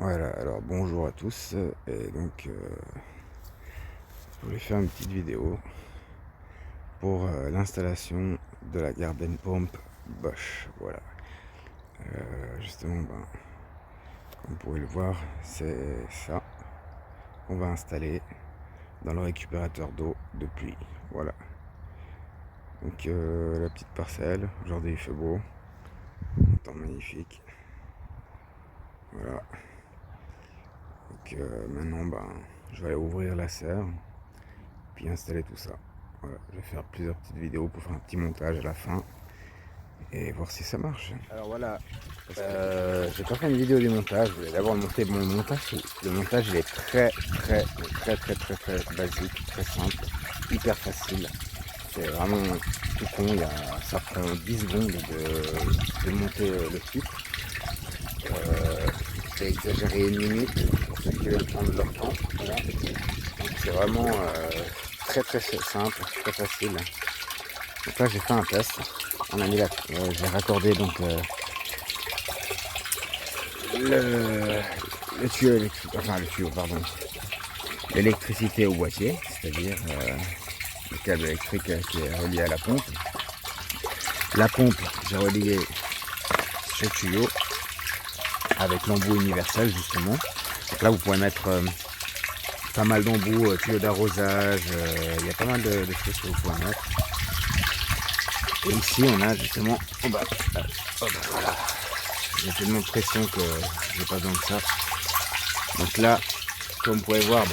Voilà, alors bonjour à tous, et donc je voulais faire une petite vidéo pour l'installation de la Garden Pump Bosch. Voilà, justement, comme vous pouvez le voir, c'est ça qu'on va installer dans le récupérateur d'eau de pluie. Voilà, donc la petite parcelle, aujourd'hui il fait beau, un temps magnifique. Voilà, donc maintenant je vais aller ouvrir la serre puis installer tout ça. Voilà, je vais faire plusieurs petites vidéos pour faire un petit montage à la fin et voir si ça marche. Alors voilà, j'ai pas fait une vidéo du montage, je voulais d'abord monter mon montage. Le montage il est très basique, très simple, hyper facile. C'est vraiment tout con, ça prend 10 secondes de monter le clip. J'ai exagéré 1 minute pour ceux qui veulent prendre leur temps. Voilà. Donc c'est vraiment très simple, très facile. Donc là j'ai fait un test. On a mis j'ai raccordé donc le tuyau électrique, enfin le tuyau pardon, l'électricité au boîtier, c'est-à-dire le câble électrique qui est relié à la pompe. La pompe, j'ai relié ce tuyau avec l'embout universel justement. Donc là vous pouvez mettre pas mal d'embouts, tuyaux d'arrosage, il y a pas mal de choses que vous pouvez mettre. Et ici on a justement, voilà, j'ai tellement de pression que j'ai pas besoin de ça. Donc là, comme vous pouvez voir,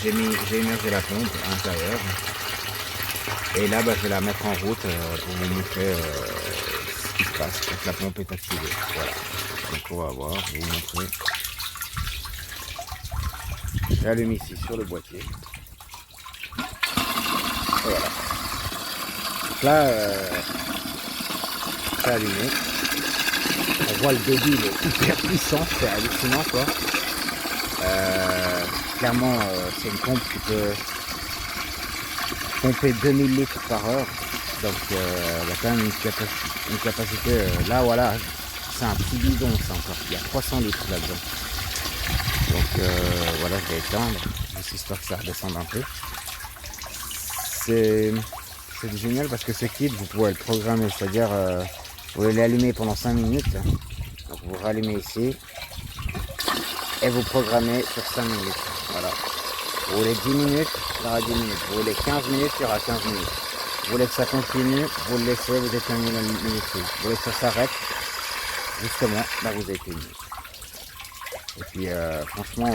j'ai émergé la pompe à l'intérieur. Et là, je vais la mettre en route pour vous montrer ce qui se passe quand la pompe est activée. Voilà. Donc on va voir, je vais vous montrer. J'allume ici sur le boîtier. Et voilà. Donc là, c'est allumé. On voit le débit, il est hyper puissant, c'est hallucinant quoi. Clairement, c'est une pompe qui peut pomper 2000 litres par heure. Donc il y a quand même une capacité. Là voilà, c'est un petit bidon ça encore. Il y a 300 litres là-dedans. Donc voilà, je vais éteindre, juste histoire que ça redescende un peu. C'est génial parce que ce kit, vous pouvez le programmer, c'est-à-dire vous pouvez l'allumer pendant 5 minutes. Donc vous rallumez ici et vous programmez sur 5 minutes. Voilà. Vous voulez 10 minutes, il y aura 10 minutes. Vous voulez 15 minutes, il y aura 15 minutes. Vous voulez que ça continue, vous le laissez, vous éteignez la minute. Vous voulez que ça s'arrête, justement, vous éteignez. Et puis franchement,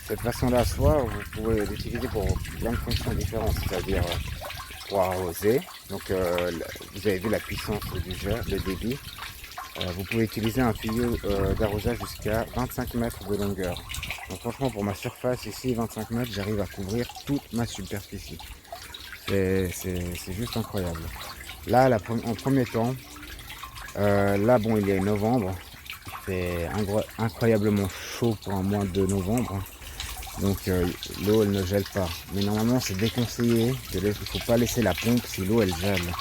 cette façon-là, soit vous pouvez l'utiliser pour plein de fonctions différentes, c'est-à-dire pour arroser. Donc vous avez vu la puissance du jet, le débit. Vous pouvez utiliser un tuyau d'arrosage jusqu'à 25 mètres de longueur. Donc franchement pour ma surface ici, 25 mètres, j'arrive à couvrir toute ma superficie. C'est juste incroyable. Là, en premier temps, là bon il est novembre, il fait incroyablement chaud pour un mois de novembre. Donc l'eau elle ne gèle pas. Mais normalement c'est déconseillé, il ne faut pas laisser la pompe si l'eau elle gèle.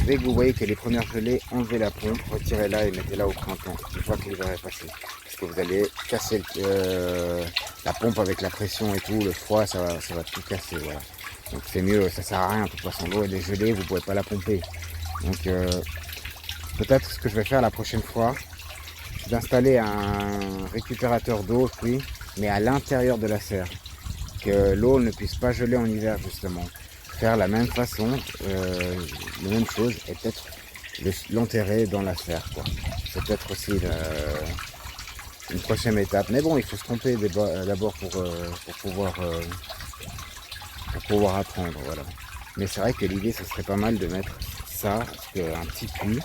Dès que vous voyez que les premières gelées, enlevez la pompe, retirez-la et mettez-la au printemps, une fois que l'hiver est passé. Parce que vous allez casser la pompe avec la pression et tout, le froid, ça va tout casser. Voilà. Donc c'est mieux, ça sert à rien, de toute façon l'eau elle est gelée, vous ne pouvez pas la pomper. Donc peut-être ce que je vais faire la prochaine fois, c'est d'installer un récupérateur d'eau, puis, mais à l'intérieur de la serre. Que l'eau ne puisse pas geler en hiver justement. Faire la même façon, la même chose, et peut-être l'enterrer dans la serre, quoi. C'est peut-être aussi une prochaine étape. Mais bon, il faut se tromper d'abord pour pouvoir apprendre, voilà. Mais c'est vrai que l'idée, ce serait pas mal de mettre ça, un petit puits,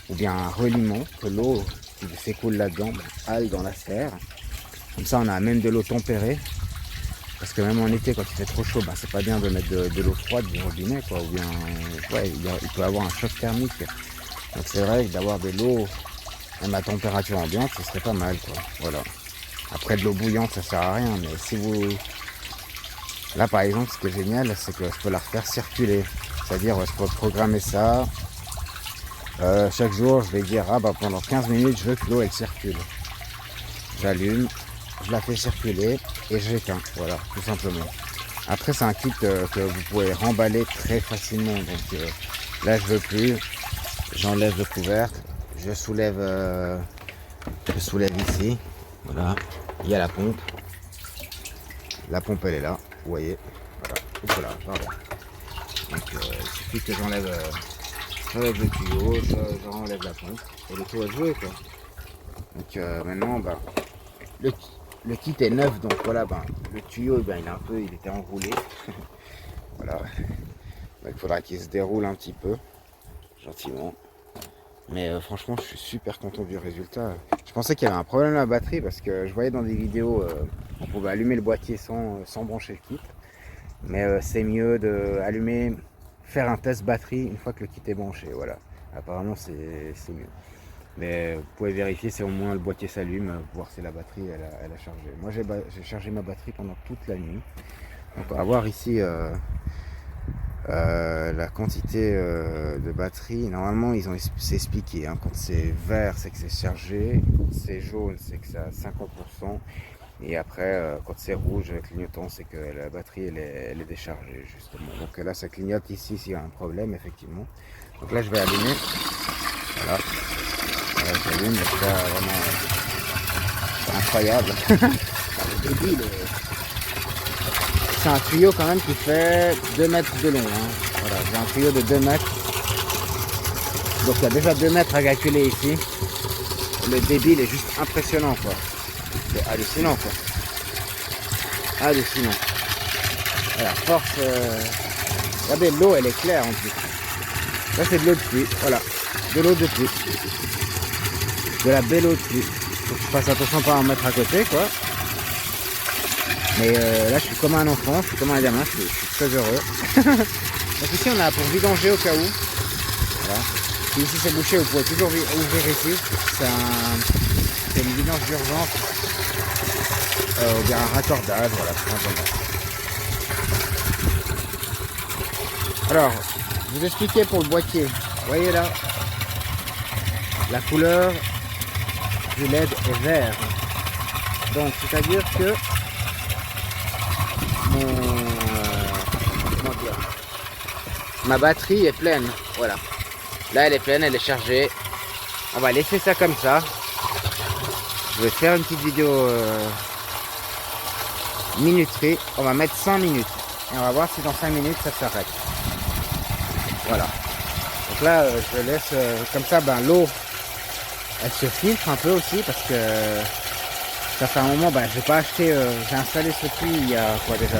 ou bien un reliement, que l'eau qui s'écoule là-dedans aille dans la serre. Comme ça, on a même de l'eau tempérée. Parce que même en été, quand il fait trop chaud, c'est pas bien de mettre de l'eau froide du robinet, quoi. Ou bien, ouais, il peut avoir un choc thermique. Donc c'est vrai que d'avoir de l'eau, même à température ambiante, ce serait pas mal, quoi. Voilà. Après, de l'eau bouillante, ça sert à rien. Mais si vous... Là, par exemple, ce qui est génial, c'est que je peux la refaire circuler. C'est-à-dire, je peux programmer ça. Chaque jour, je vais dire, pendant 15 minutes, je veux que l'eau, elle circule. j'allume, je la fais circuler et j'éteins. Voilà, tout simplement. Après, c'est un kit que vous pouvez remballer très facilement. Donc là, je veux plus. J'enlève le couvercle. Je soulève ici. Voilà. Il y a la pompe. La pompe, elle est là. Vous voyez. Voilà. Voilà. Pardon. Donc, il suffit que j'enlève le tuyau. J'enlève la pompe. Et le tout est joué, quoi. Donc, maintenant, bah, le kit est neuf, donc voilà, ben, le tuyau, ben, il était enroulé. Voilà. Donc, il faudra qu'il se déroule un petit peu, gentiment. Mais franchement, je suis super content du résultat. Je pensais qu'il y avait un problème à la batterie parce que je voyais dans des vidéos, on pouvait allumer le boîtier sans brancher le kit. Mais c'est mieux d'allumer, faire un test batterie une fois que le kit est branché. Voilà. Apparemment, c'est mieux. Mais vous pouvez vérifier si au moins le boîtier s'allume, voir si la batterie elle a chargé. Moi j'ai chargé ma batterie pendant toute la nuit. Donc on va voir ici la quantité de batterie. Normalement ils ont expliqué, hein. Quand c'est vert c'est que c'est chargé, quand c'est jaune c'est que c'est à 50%. Et après quand c'est rouge clignotant c'est que la batterie elle est déchargée justement. Donc là ça clignote ici s'il y a un problème effectivement. Donc là je vais allumer. Voilà. J'allume, c'est vraiment incroyable. C'est un tuyau quand même qui fait 2 mètres de long. Hein. Voilà, j'ai un tuyau de 2 mètres. Donc il y a déjà 2 mètres à calculer ici. Le débit il est juste impressionnant quoi. C'est hallucinant quoi. Hallucinant. Voilà, force. Regardez, l'eau elle est claire en plus. Ça c'est de l'eau de pluie. Voilà. De l'eau de pluie. De la belle eau de pluie. Faut que je fasse attention à pas en mettre à côté quoi. Mais là je suis comme un enfant, je suis comme un gamin, je suis très heureux. Donc ici on a pour vidanger au cas où. Voilà. Si ici c'est bouché, vous pouvez toujours ouvrir ici. C'est une vidange d'urgence. Ou bien un raccordage, voilà, tout simplement. Alors, je vous expliquer pour le boîtier. Vous voyez là, la couleur du LED est vert. Donc c'est-à-dire que ma batterie est pleine. Voilà. Là elle est pleine, elle est chargée. On va laisser ça comme ça. Je vais faire une petite vidéo minuterie. On va mettre 5 minutes. Et on va voir si dans 5 minutes ça s'arrête. Voilà. Donc là je laisse comme ça, ben, l'eau elle se filtre un peu aussi parce que ça fait un moment, ben, j'ai pas acheté, j'ai installé ce puits il y a quoi déjà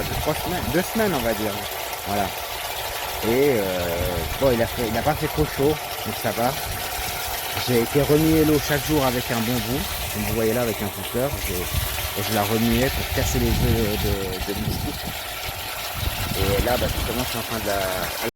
2 semaines on va dire. Voilà. Et bon il a pas fait trop chaud, donc ça va. J'ai été remuer l'eau chaque jour avec un bambou, comme vous voyez là avec un pousseur, et je la remuais pour casser les œufs de moustiques. Et là bah, justement je suis en train de la